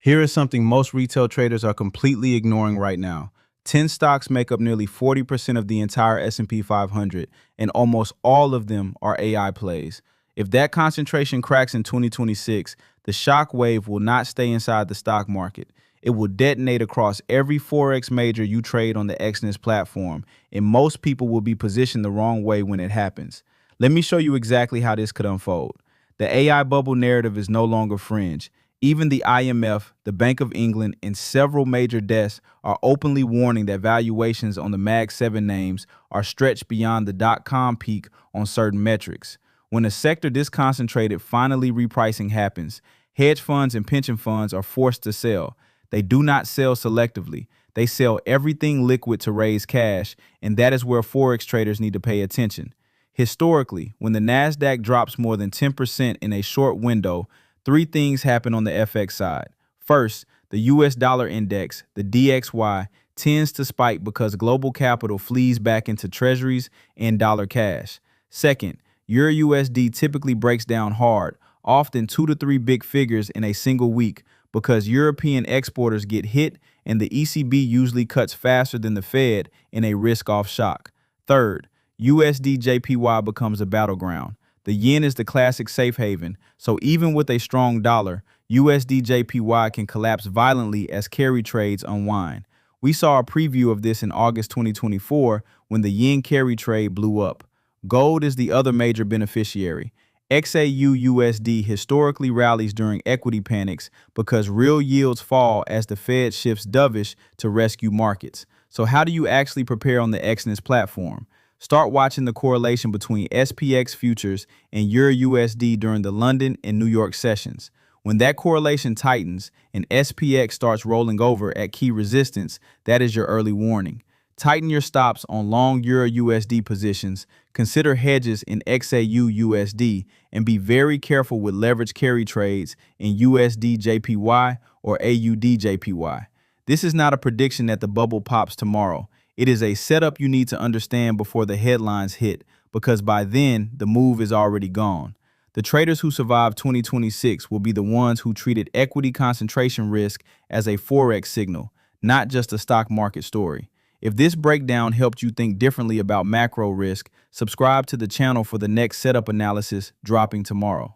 Here is something most retail traders are completely ignoring right now. 10 stocks make up nearly 40% of the entire S&P 500, and almost all of them are AI plays. If that concentration cracks in 2026, the shock wave will not stay inside the stock market. It will detonate across every forex major you trade on the Exness platform, and most people will be positioned the wrong way when it happens. Let me show you exactly how this could unfold. The AI bubble narrative is no longer fringe. Even the IMF, the Bank of England, and several major desks are openly warning that valuations on the Mag 7 names are stretched beyond the dot-com peak on certain metrics. When a sector this concentrated finally repricing happens, hedge funds and pension funds are forced to sell. They do not sell selectively. They sell everything liquid to raise cash, and that is where forex traders need to pay attention. Historically, when the Nasdaq drops more than 10% in a short window, three things happen on the FX side. First, the US dollar index, the DXY, tends to spike because global capital flees back into treasuries and dollar cash. Second, EURUSD typically breaks down hard, often 2 to 3 big figures in a single week, because European exporters get hit and the ECB usually cuts faster than the Fed in a risk-off shock. Third, USD JPY becomes a battleground. The yen is the classic safe haven, so even with a strong dollar, USD JPY can collapse violently as carry trades unwind. We saw a preview of this in August 2024 when the yen carry trade blew up. Gold is the other major beneficiary. XAUUSD historically rallies during equity panics because real yields fall as the Fed shifts dovish to rescue markets. So how do you actually prepare on the Exness platform? Start watching the correlation between SPX futures and EURUSD during the London and New York sessions. When that correlation tightens and SPX starts rolling over at key resistance, that is your early warning. Tighten your stops on long EURUSD positions, consider hedges in XAUUSD, and be very careful with leverage carry trades in USD JPY or AUD JPY. This is not a prediction that the bubble pops tomorrow. It is a setup you need to understand before the headlines hit, because by then, the move is already gone. The traders who survive 2026 will be the ones who treated equity concentration risk as a forex signal, not just a stock market story. If this breakdown helped you think differently about macro risk, subscribe to the channel for the next setup analysis dropping tomorrow.